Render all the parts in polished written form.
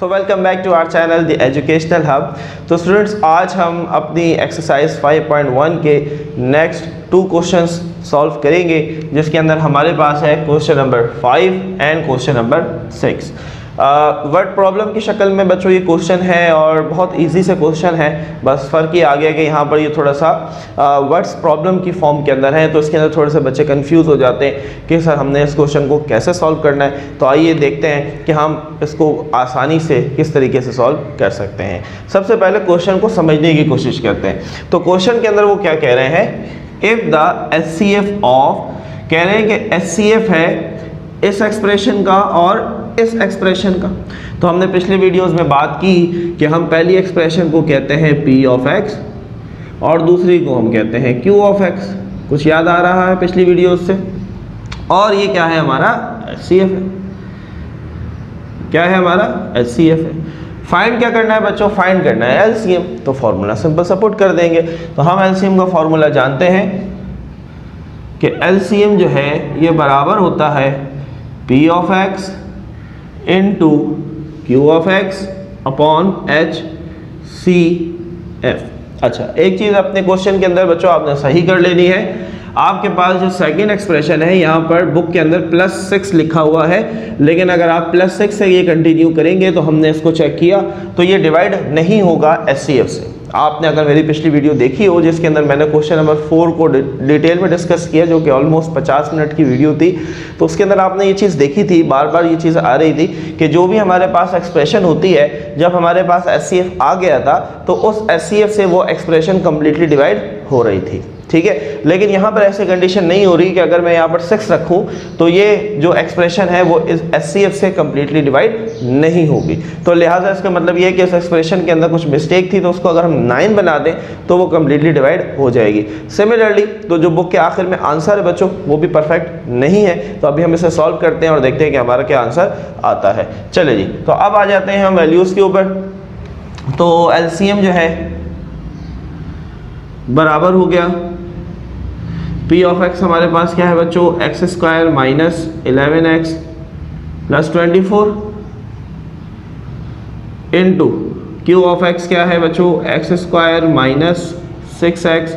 तो welcome back to our channel the educational hub. तो students, आज हम अपनी एक्सरसाइज 5.1 के नेक्स्ट 2 क्वेश्चंस सॉल्व करेंगे, जिसके अंदर हमारे पास है question number 5 and question number 6। Word problem की शक्ल में बच्चों ये क्वेश्चन है और बहुत इजी से क्वेश्चन है। बस फ़र्क ये आ गया कि यहाँ पर ये थोड़ा सा वर्ड्स प्रॉब्लम की फॉर्म के अंदर है, तो इसके अंदर थोड़े से बच्चे कंफ्यूज हो जाते हैं कि सर हमने इस क्वेश्चन को कैसे सॉल्व करना है। तो आइए देखते हैं कि हम इसको आसानी से किस तरीके से सॉल्व कर सकते हैं। सबसे पहले क्वेश्चन को समझने की कोशिश करते हैं। तो क्वेश्चन के अंदर वो क्या कह रहे हैं, इफ़ द HCF ऑफ, कह रहे हैं कि HCF है इस एक्सप्रेशन का और इस एक्सप्रेशन का। तो हमने पिछले वीडियोस में बात की कि हम पहली एक्सप्रेशन को कहते हैं P ऑफ x और दूसरी को हम कहते हैं Q ऑफ x। कुछ याद आ रहा है पिछली वीडियोस से? और ये क्या है, हमारा HCF है। क्या है, हमारा HCF है। फाइंड क्या करना है बच्चों, फाइंड करना है LCM। तो फॉर्मूला सिंपल सपोर्ट कर देंगे। तो हम LCM का फॉर्मूला जानते हैं कि LCM जो है ये बराबर होता है P of x into Q of x upon HCF। अच्छा, एक चीज़ अपने क्वेश्चन के अंदर बच्चों आपने सही कर लेनी है। आपके पास जो सेकंड एक्सप्रेशन है यहाँ पर बुक के अंदर +6 लिखा हुआ है, लेकिन अगर आप +6 से ये कंटिन्यू करेंगे तो हमने इसको चेक किया तो ये डिवाइड नहीं होगा HCF से। आपने अगर मेरी पिछली वीडियो देखी हो जिसके अंदर मैंने क्वेश्चन नंबर 4 को डिटेल में डिस्कस किया, जो कि ऑलमोस्ट 50 मिनट की वीडियो थी, तो उसके अंदर आपने ये चीज़ देखी थी, बार बार ये चीज़ आ रही थी कि जो भी हमारे पास एक्सप्रेशन होती है, जब हमारे पास HCF आ गया था तो उस HCF से वो एक्सप्रेशन कम्प्लीटली डिवाइड हो रही थी। ठीक है, लेकिन यहाँ पर ऐसी कंडीशन नहीं हो रही कि अगर मैं यहाँ पर 6 रखूँ तो ये जो एक्सप्रेशन है वो इस HCF से कम्प्लीटली डिवाइड नहीं होगी। तो लिहाजा इसका मतलब ये है कि इस एक्सप्रेशन के अंदर कुछ मिस्टेक थी, तो उसको अगर हम 9 बना दें तो वो कम्प्लीटली डिवाइड हो जाएगी। सिमिलरली तो जो बुक के आखिर में आंसर है बच्चों वो भी परफेक्ट नहीं है। तो अभी हम इसे सॉल्व करते हैं और देखते हैं कि हमारा क्या आंसर आता है। चले जी, तो अब आ जाते हैं हम वैल्यूज़ के ऊपर। तो LCM जो है बराबर हो गया P ऑफ x, हमारे पास क्या है बच्चों, x² minus 11x plus 24 into Q of x क्या है बच्चों, x² minus 6x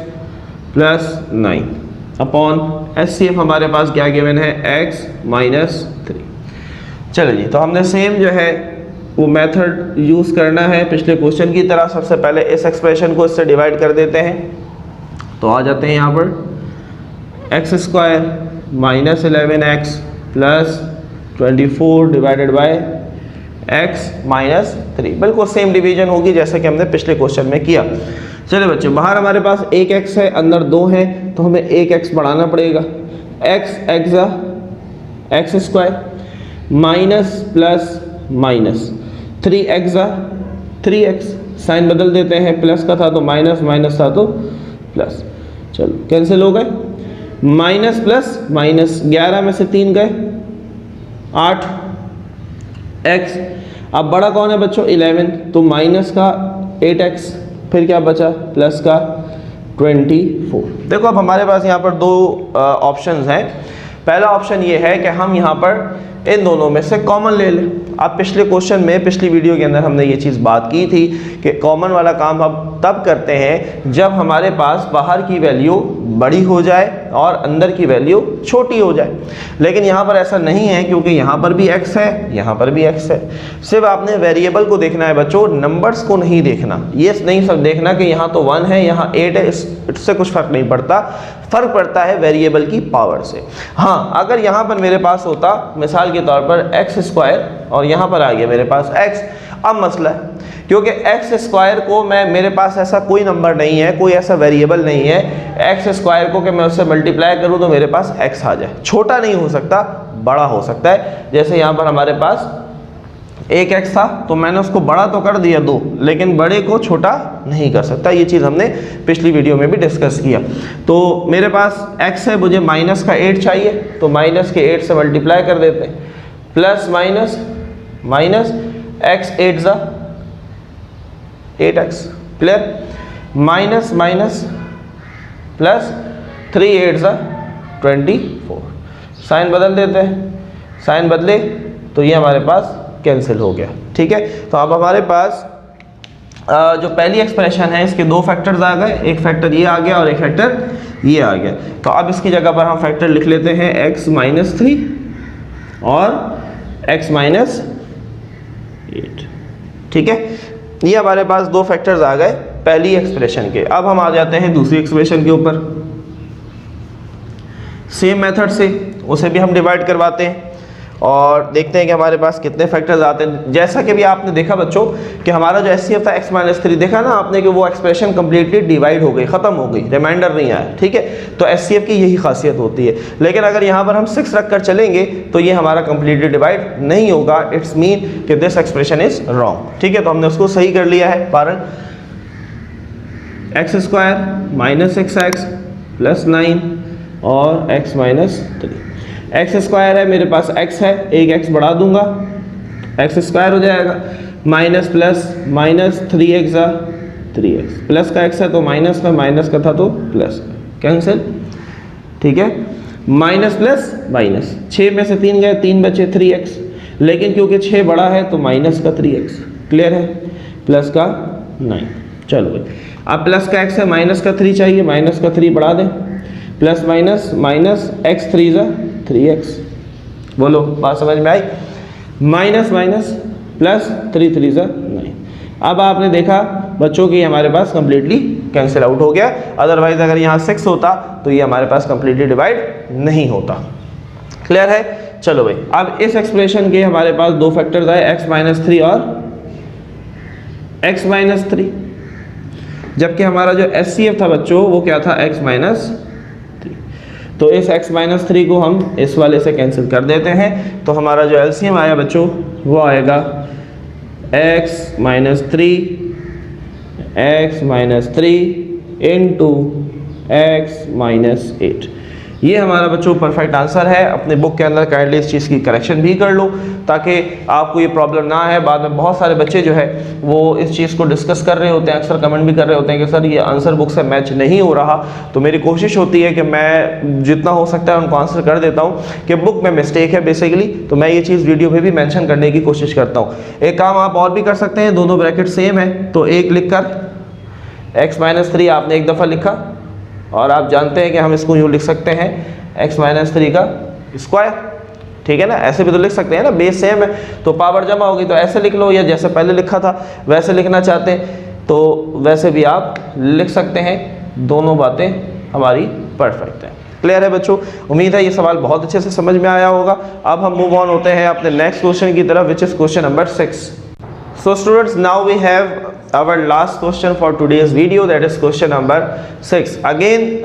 plus 9 upon HCF हमारे पास क्या गिवन है, x माइनस 3। चलो जी, तो हमने सेम जो है वो मेथड यूज़ करना है पिछले क्वेश्चन की तरह। सबसे पहले इस एक्सप्रेशन को इससे डिवाइड कर देते हैं। तो आ जाते हैं यहाँ पर x² minus 11x plus 24 divided by x minus 3। बिल्कुल सेम डिवीजन होगी जैसे कि हमने पिछले क्वेश्चन में किया। चलिए बच्चे, बाहर हमारे पास एक x है, अंदर 2 है, तो हमें एक x बढ़ाना पड़ेगा। x² minus plus minus 3x 3x, sign बदल देते हैं, प्लस का था तो माइनस, माइनस था तो प्लस। चलो कैंसिल हो गए, माइनस प्लस माइनस, 11 में से 3 गए 8 x। अब बड़ा कौन है बच्चों, 11, तो माइनस का 8x, फिर क्या बचा, प्लस का 24। देखो अब हमारे पास यहाँ पर 2 ऑप्शंस हैं। पहला ऑप्शन ये है कि हम यहाँ पर इन दोनों में से कॉमन ले लें। अब पिछले क्वेश्चन में, पिछली वीडियो के अंदर हमने ये चीज़ बात की थी कि कॉमन वाला काम हम तब करते हैं जब हमारे पास बाहर की वैल्यू बड़ी हो जाए और अंदर की वैल्यू छोटी हो जाए। लेकिन यहाँ पर ऐसा नहीं है, क्योंकि यहाँ पर भी x है, यहाँ पर भी x है। सिर्फ आपने वेरिएबल को देखना है बच्चों, नंबर्स को नहीं देखना। ये नहीं सब देखना कि यहाँ तो 1 है, यहाँ 8 है, इससे कुछ फ़र्क नहीं पड़ता। फ़र्क पड़ता है वेरिएबल की पावर से। हाँ, अगर यहाँ पर मेरे पास होता मिसाल के तौर पर x² और यहाँ पर आ गया मेरे पास x, अब मसला है क्योंकि x² को मेरे पास ऐसा कोई नंबर नहीं है, कोई ऐसा वेरिएबल नहीं है x² को कि मैं उससे मल्टीप्लाई करूँ तो मेरे पास x आ जाए। छोटा नहीं हो सकता, बड़ा हो सकता है। जैसे यहाँ पर हमारे पास एक x था तो मैंने उसको बड़ा तो कर दिया 2, लेकिन बड़े को छोटा नहीं कर सकता। ये चीज़ हमने पिछली वीडियो में भी डिस्कस किया। तो मेरे पास x है, मुझे माइनस का 8 चाहिए, तो माइनस के 8 से मल्टीप्लाई कर देते हैं, plus minus minus, x 8 8x, clear, minus minus plus 3 8 24। Sign बदल देते हैं, साइन बदले तो ये हमारे पास कैंसिल हो गया। ठीक है, तो अब हमारे पास जो पहली एक्सप्रेशन है इसके दो फैक्टर्स आ गए, एक फैक्टर ये आ गया और एक फैक्टर ये आ गया। तो अब इसकी जगह पर हम फैक्टर लिख लेते हैं x माइनस 3 और x माइनस 8। ठीक है, ये हमारे पास दो फैक्टर्स आ गए पहली एक्सप्रेशन के। अब हम आ जाते हैं दूसरी एक्सप्रेशन के ऊपर। सेम मेथड से उसे भी हम डिवाइड करवाते हैं और देखते हैं कि हमारे पास कितने फैक्टर्स आते हैं। जैसा कि भी आपने देखा बच्चों कि हमारा जो एचसीएफ था x माइनस 3, देखा ना आपने कि वो एक्सप्रेशन कंप्लीटली डिवाइड हो गई, ख़त्म हो गई, रिमाइंडर नहीं आया। ठीक है, तो एचसीएफ की यही खासियत होती है। लेकिन अगर यहाँ पर हम 6 रख कर चलेंगे तो ये हमारा कंप्लीटली डिवाइड नहीं होगा। इट्स मीन कि दिस एक्सप्रेशन इज रॉन्ग। ठीक है, तो हमने उसको सही कर लिया है। कारण x square minus 6x plus 9 और x माइनस 3। एक्स स्क्वायर है, मेरे पास x है, एक x बढ़ा दूंगा, x स्क्वायर हो जाएगा, minus plus minus 3x 3x, plus का x है तो माइनस का, माइनस का था तो प्लस का, कैंसिल। ठीक है, माइनस प्लस माइनस, 6 में से 3 गए, 3 बचे 3x, लेकिन क्योंकि 6 बड़ा है तो माइनस का 3x, क्लियर है, प्लस का 9। चलो भाई, अब प्लस का x है, माइनस का 3 चाहिए, माइनस का 3 बढ़ा दें, plus minus minus x 3 3x। बोलो बात समझ में आई? Minus minus plus 3 3 9। अब आपने देखा बच्चों कि हमारे पास कंप्लीटली कैंसिल आउट हो गया। अदरवाइज अगर यहाँ 6 होता तो ये हमारे पास कंप्लीटली डिवाइड नहीं होता। क्लियर है? चलो भाई, अब इस एक्सप्रेशन के हमारे पास दो फैक्टर्स आए, x माइनस 3 और x माइनस 3, जबकि हमारा जो एचसीएफ था बच्चों वो क्या था, x माइनस 3। तो इस x माइनस 3 को हम इस वाले से कैंसिल कर देते हैं। तो हमारा जो एलसीएम आया बच्चों वो आएगा x minus 3 into x minus 8। ये हमारा बच्चों परफेक्ट आंसर है। अपने बुक के अंदर काइंडली इस चीज़ की करेक्शन भी कर लो ताकि आपको ये प्रॉब्लम ना है। बाद में बहुत सारे बच्चे जो है वो इस चीज़ को डिस्कस कर रहे होते हैं, अक्सर कमेंट भी कर रहे होते हैं कि सर ये आंसर बुक से मैच नहीं हो रहा। तो मेरी कोशिश होती है कि मैं जितना हो सकता है उनको आंसर कर देता हूँ कि बुक में मिस्टेक है बेसिकली, तो मैं ये चीज़ वीडियो में भी मैंशन करने की कोशिश करता हूँ। एक काम आप और भी कर सकते हैं, दोनों ब्रैकेट सेम है तो एक लिख कर x माइनस 3 आपने एक दफ़ा लिखा और आप जानते हैं कि हम इसको यूँ लिख सकते हैं x माइनस 3 का स्क्वायर। ठीक है ना, ऐसे भी तो लिख सकते हैं ना, बेस सेम है तो पावर जमा होगी, तो ऐसे लिख लो, या जैसे पहले लिखा था वैसे लिखना चाहते हैं तो वैसे भी आप लिख सकते हैं। दोनों बातें हमारी परफेक्ट हैं। क्लियर है बच्चों? उम्मीद है ये सवाल बहुत अच्छे से समझ में आया होगा। अब हम मूव ऑन होते हैं अपने नेक्स्ट क्वेश्चन की तरफ, which is question number 6। So students, now we have our last question for today's video, that is question number 6. Again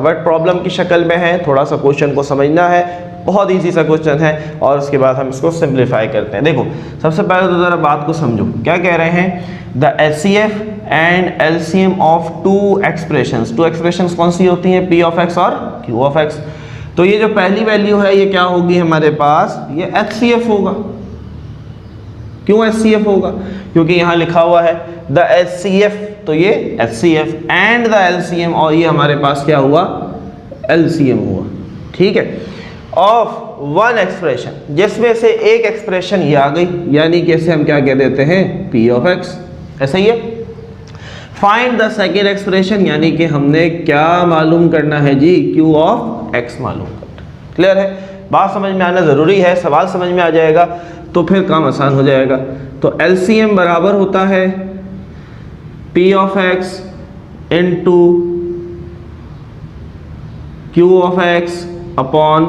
word problem की शक्ल में है, थोड़ा सा क्वेश्चन को समझना है, बहुत इजी सा क्वेश्चन है और उसके बाद हम इसको सिंप्लीफाई करते हैं। देखो सबसे पहले तो ज़रा बात को समझो, क्या कह रहे हैं, the HCF and LCM of two expressions. Two expressions कौन सी होती हैं, P of x और Q of x। तो ये जो पहली वैल्यू है ये क्या होगी हमारे पास, ये HCF होगा। क्यों HCF होगा? क्योंकि यहाँ लिखा हुआ है द HCF, तो ये HCF एंड द LCM, और ये हमारे पास क्या हुआ, LCM हुआ। ठीक है, ऑफ वन एक्सप्रेशन, जिसमें से एक एक्सप्रेशन ये आ गई, यानी कि इसे हम क्या कह देते हैं, P of x। ऐसा ही है। फाइंड द सेकेंड एक्सप्रेशन, यानी कि हमने क्या मालूम करना है जी, Q of x मालूम करना। क्लियर है? बात समझ में आना ज़रूरी है, सवाल समझ में आ जाएगा तो फिर काम आसान हो जाएगा। तो LCM बराबर होता है P of x into Q of x upon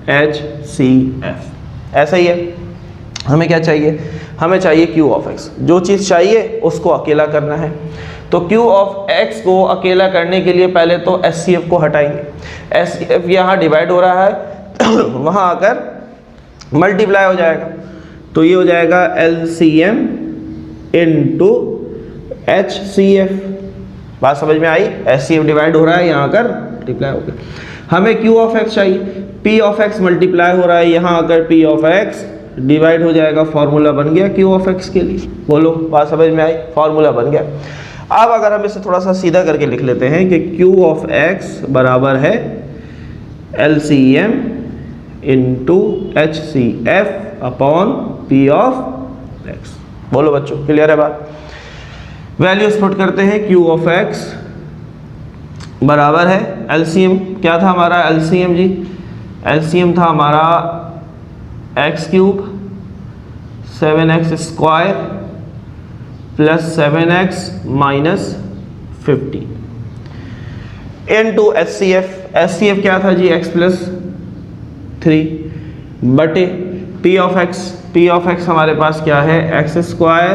HCF। ऐसा ही है। हमें क्या चाहिए, हमें चाहिए Q of x। जो चीज़ चाहिए उसको अकेला करना है। तो Q of x को अकेला करने के लिए पहले तो HCF को हटाएंगे। HCF यहाँ डिवाइड हो रहा है वहाँ आकर मल्टीप्लाई हो जाएगा, तो ये हो जाएगा LCM इंटू HCF। बात समझ में आई? HCF डिवाइड हो रहा है, यहाँ आकर मल्टीप्लाई हो गया। हमें Q of x चाहिए, P of x मल्टीप्लाई हो रहा है, यहाँ आकर P of x डिवाइड हो जाएगा। फॉर्मूला बन गया Q of x के लिए। बोलो बात समझ में आई? फॉर्मूला बन गया। अब अगर हम इसे थोड़ा सा सीधा करके लिख लेते हैं कि Q of x बराबर है LCM into HCF upon P of x. बोलो बच्चों, क्लियर है बात? वैल्यूज पुट करते हैं, क्यू ऑफ एक्स बराबर है एलसीएम, क्या था हमारा एलसीएम जी? एलसीएम था हमारा x cube 7x square plus 7x minus 15 into HCF. HCF क्या था जी? x प्लस 3 बटे P of x. P of x हमारे पास क्या है? X square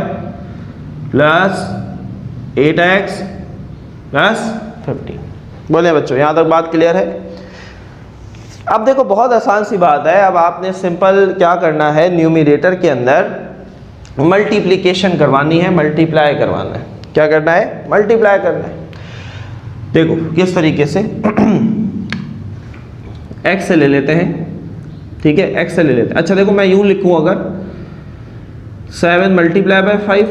plus 8x plus 15। बोले बच्चों, यहाँ तक बात क्लियर है? अब देखो बहुत आसान सी बात है। अब आपने सिंपल क्या करना है, न्यूमरेटर के अंदर मल्टीप्लिकेशन करवानी है, मल्टीप्लाई करवाना है। क्या करना है? मल्टीप्लाई करना है। देखो किस तरीके से x से ले लेते हैं, ठीक है, x से ले लेते हैं। अच्छा देखो मैं यूं लिखूं, अगर 7 मल्टीप्लाई बाय 5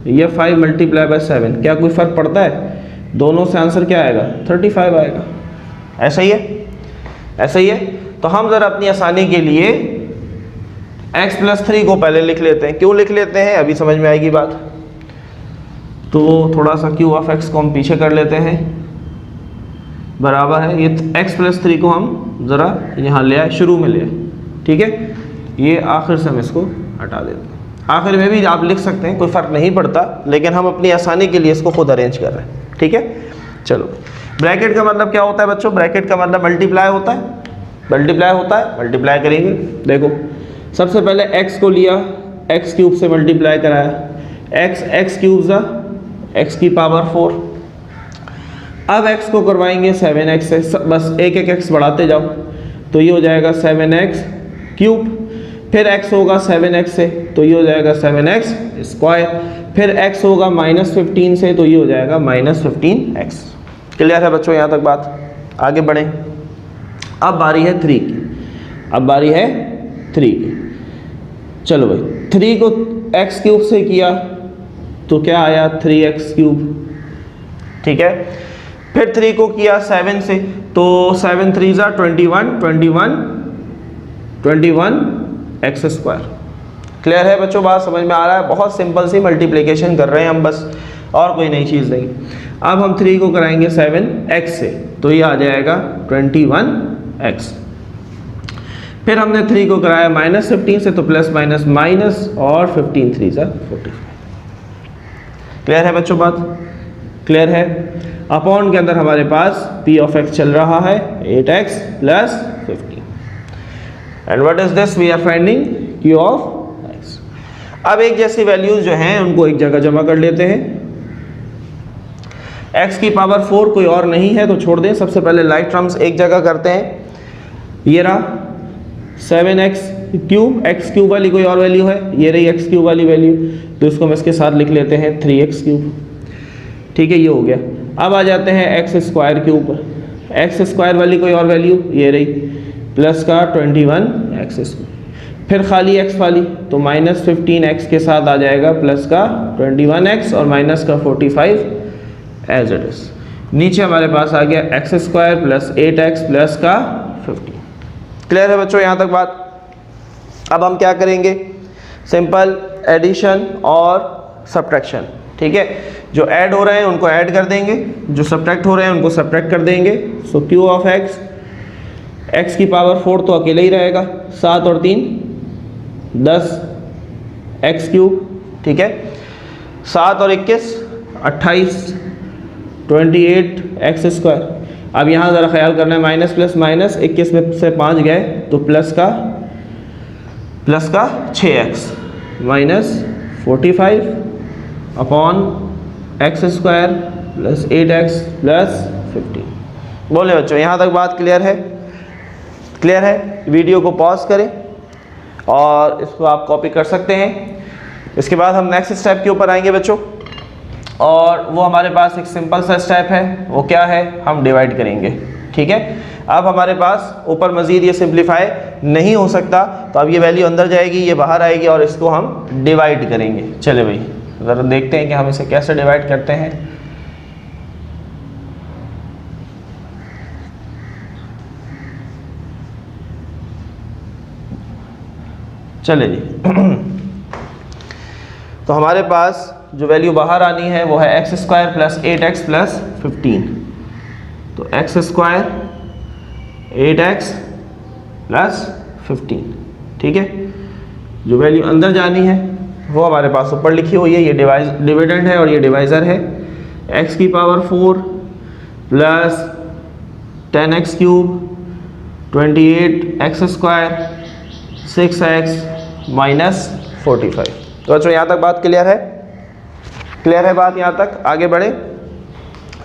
या 5 मल्टीप्लाई बाय 7, क्या कोई फर्क पड़ता है? दोनों से आंसर क्या आएगा? 35 आएगा। ऐसा ही है, ऐसा ही है। तो हम जरा अपनी आसानी के लिए x प्लस 3 को पहले लिख लेते हैं। क्यों लिख लेते हैं अभी समझ में आएगी बात। तो थोड़ा सा q ऑफ x को हम पीछे कर लेते हैं, बराबर है ये x प्लस 3 को हम ज़रा यहाँ ले आए, शुरू में ले आए, ठीक है। ये आखिर से हम इसको हटा देते हैं। आखिर में भी आप लिख सकते हैं, कोई फ़र्क नहीं पड़ता, लेकिन हम अपनी आसानी के लिए इसको खुद अरेंज कर रहे हैं, ठीक है। चलो, ब्रैकेट का मतलब क्या होता है बच्चों? ब्रैकेट का मतलब मल्टीप्लाई होता है, मल्टीप्लाई होता है, मल्टीप्लाई करेंगे। देखो सबसे पहले x को लिया, x क्यूब से मल्टीप्लाई कराया, x क्यूब ज़ा x की पावर 4। अब x को करवाएंगे 7x से, बस एक एक x बढ़ाते जाओ, तो ये हो जाएगा 7x क्यूब। फिर x होगा 7x से, तो ये हो जाएगा 7x स्क्वायर। फिर x होगा -15 से, तो ये हो जाएगा -15x। क्लियर है बच्चों यहाँ तक बात? आगे बढ़ें। अब बारी है 3 की, अब बारी है 3 की। चलो भाई, 3 को x क्यूब से किया तो क्या आया? 3x क्यूब, ठीक है। फिर 3 को किया 7 से, तो 7 3 ज़ा 21 एक्स स्क्वायर। क्लियर है बच्चों? बात समझ में आ रहा है? बहुत सिंपल सी मल्टीप्लिकेशन कर रहे हैं हम बस, और कोई नई चीज़ नहीं। अब हम 3 को कराएंगे 7x से, तो ये आ जाएगा 21x। फिर हमने 3 को कराया -15 से, तो प्लस माइनस माइनस, और 15 3 ज़ा 45। क्लियर है बच्चों बात? क्लियर है? अपॉन के अंदर हमारे पास p ऑफ x चल रहा है 8x plus 15, and what is this? We are finding q of x। अब एक जैसी वैल्यूज जो हैं उनको एक जगह जमा कर लेते हैं। x की पावर 4 कोई और नहीं है, तो छोड़ दें। सबसे पहले लाइट टर्म्स एक जगह करते हैं। ये रहा 7x क्यूब, x क्यूब वाली कोई और वैल्यू है, ये रही x क्यूब वाली वैल्यू, तो इसको हम इसके साथ लिख लेते हैं 3x क्यूब, ठीक है। ये हो गया। अब आ जाते हैं x स्क्वायर के ऊपर। x स्क्वायर वाली कोई और वैल्यू, ये रही प्लस का 21x स्क्वायर। फिर खाली x वाली, तो -15x के साथ आ जाएगा प्लस का 21x और माइनस का 45 एज इट इज। नीचे हमारे पास आ गया x square plus 8x plus का 15। क्लियर है बच्चों यहाँ तक बात? अब हम क्या करेंगे? सिंपल एडिशन और सब्ट्रैक्शन, ठीक है। जो ऐड हो रहे हैं उनको ऐड कर देंगे, जो सब्ट्रैक्ट हो रहे हैं उनको सब्ट्रैक्ट कर देंगे। सो q ऑफ x की पावर 4 तो अकेला ही रहेगा, 7 और 3 10 x क्यूब, ठीक है। 7 और 21 28 28 एक्स स्क्वायर। अब यहाँ ज़रा ख्याल करना है, माइनस प्लस माइनस, 21 में से 5 गए तो प्लस का 6x minus 45 upon x square plus 8x plus 15। बोले बच्चों यहाँ तक बात क्लियर है? क्लियर है? वीडियो को पॉज करें और इसको आप कॉपी कर सकते हैं। इसके बाद हम नेक्स्ट स्टेप के ऊपर आएंगे बच्चों, और वो हमारे पास एक सिंपल सा स्टेप है। वो क्या है? हम डिवाइड करेंगे, ठीक है। अब हमारे पास ऊपर मज़ीद ये सिंप्लीफाई नहीं हो सकता, तो अब ये वैल्यू अंदर जाएगी, ये बाहर आएगी, और इसको हम डिवाइड करेंगे। चले भाई ज़रा देखते हैं कि हम इसे कैसे डिवाइड करते हैं। चले जी तो हमारे पास जो वैल्यू बाहर आनी है वो है x square plus 8x plus 15। तो एक्स स्क्वायर 8x प्लस 15, ठीक है। जो वैल्यू अंदर जानी है वो हमारे पास ऊपर लिखी हुई है, ये डिविडेंड है और ये डिवाइज़र है। x की power 4 plus 10x cube 28x square 6x minus 45। तो बच्चों यहाँ तक बात क्लियर है? क्लियर है बात यहाँ तक? आगे बढ़े?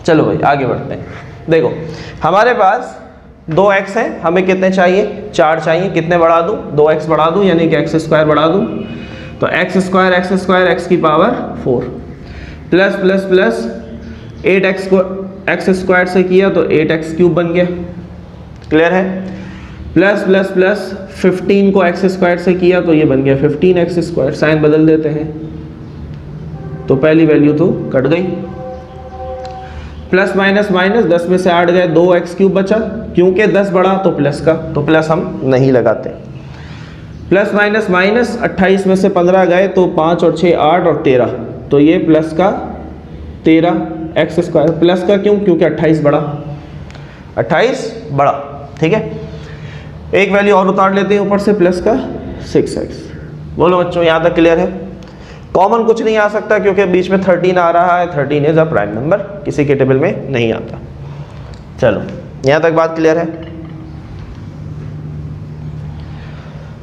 चलो भाई आगे बढ़ते हैं। देखो हमारे पास 2x है, हमें कितने चाहिए? 4 चाहिए। कितने बढ़ा दूँ? 2x बढ़ा दूँ, यानी कि x स्क्वायर बढ़ा दूँ। तो x स्क्वायर x की power 4 plus plus plus 8x को x स्क्वायर से किया तो 8x क्यूब बन गया, क्लियर है। प्लस प्लस प्लस 15 को x स्क्वायर से किया तो ये बन गया 15x स्क्वायर। साइन बदल देते हैं तो पहली वैल्यू तो कट गई। प्लस माइनस माइनस 10 में से 8 गए, 2x क्यूब बचा, क्योंकि 10 बढ़ा तो प्लस का, तो प्लस हम नहीं लगाते। प्लस माइनस माइनस 28 में से 15 गए तो 5 और 6 8 और 13, तो ये प्लस का 13x स्क्वायर। प्लस का क्यों? क्योंकि 28 बढ़ा, 28 बढ़ा, ठीक है। एक वैल्यू और उतार लेते हैं ऊपर से, प्लस का 6x। बोलो बच्चों यहाँ तक क्लियर है? कॉमन कुछ नहीं आ सकता क्योंकि बीच में 13 आ रहा है, 13 इज अ प्राइम नंबर, किसी के टेबल में नहीं आता। चलो यहाँ तक बात क्लियर है?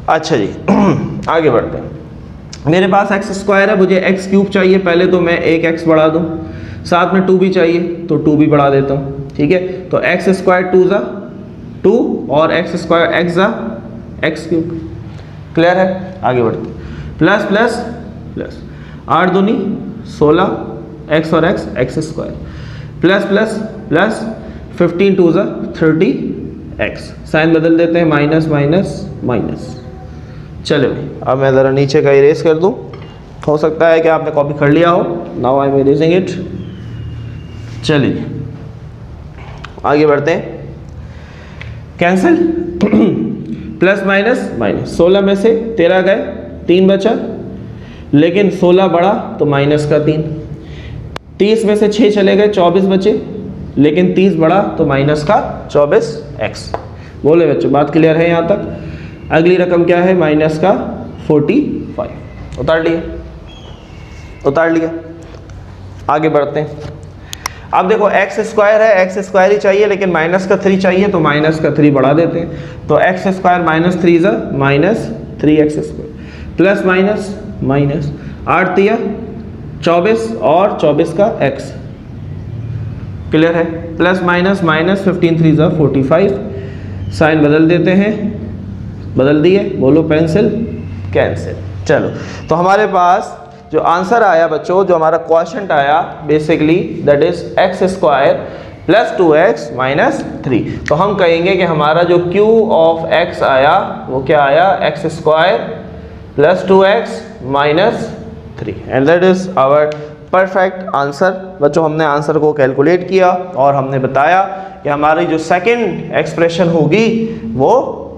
अच्छा जी आगे बढ़ते हैं। मेरे पास x स्क्वायर है, मुझे x क्यूब चाहिए। पहले तो मैं एक x बढ़ा दूं, साथ में 2 भी चाहिए तो 2 भी बढ़ा देता हूँ, ठीक है। तो x स्क्वायर 2 ज़ा 2 और x स्क्वायर x ज़ा x क्यूब, क्लियर है? आगे बढ़ते हैं। प्लस प्लस प्लस 8 दूनी 16 x और x square plus plus plus 15 2 ज़ा 30x। साइन बदल देते हैं, माइनस माइनस माइनस। चलो अब मैं ज़रा नीचे का इरेज कर दूं, हो सकता है कि आपने कॉपी कर लिया हो। Now I am erasing it. चलिए आगे बढ़ते हैं। कैंसिल प्लस माइनस माइनस 16 में से 13 गए, 3 बचा, लेकिन 16 बढ़ा तो माइनस का 3। 30 में से 6 चले गए, 24 बचे, लेकिन 30 बढ़ा तो माइनस का 24x। बोले बच्चों बात क्लियर है यहाँ तक? अगली रकम क्या है? माइनस का 45। उतार लिया, उतार लिया। आगे बढ़ते हैं। अब देखो x स्क्वायर है, x स्क्वायर ही चाहिए, लेकिन माइनस का 3 चाहिए तो माइनस का 3 बढ़ा देते हैं। तो x स्क्वायर माइनस 3 ज़ा minus 3x square plus minus minus 8 तिया 24 और 24 का x, क्लियर है। प्लस माइनस माइनस 15 3 ज़ा 45। साइन बदल देते हैं, बदल दिए। बोलो पेंसिल कैंसिल। चलो तो हमारे पास जो आंसर आया बच्चों, जो हमारा क्वेश्चन आया basically that is x square plus 2x minus 3। तो हम कहेंगे कि हमारा जो Q ऑफ x आया वो क्या आया? x square plus 2x minus 3, and that is our perfect answer. बच्चों हमने आंसर को कैलकुलेट किया और हमने बताया कि हमारी जो सेकंड एक्सप्रेशन होगी वो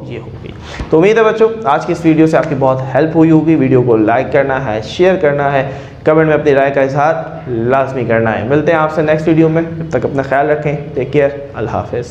ये होगी। तो उम्मीद है बच्चों आज की इस वीडियो से आपकी बहुत हेल्प हुई होगी। वीडियो को लाइक करना है, शेयर करना है, कमेंट में अपनी राय का इजहार लाजमी करना है। मिलते हैं आपसे नेक्स्ट वीडियो में, तब तक अपना ख्याल रखें। टेक केयर, अल्लाह हाफिज़।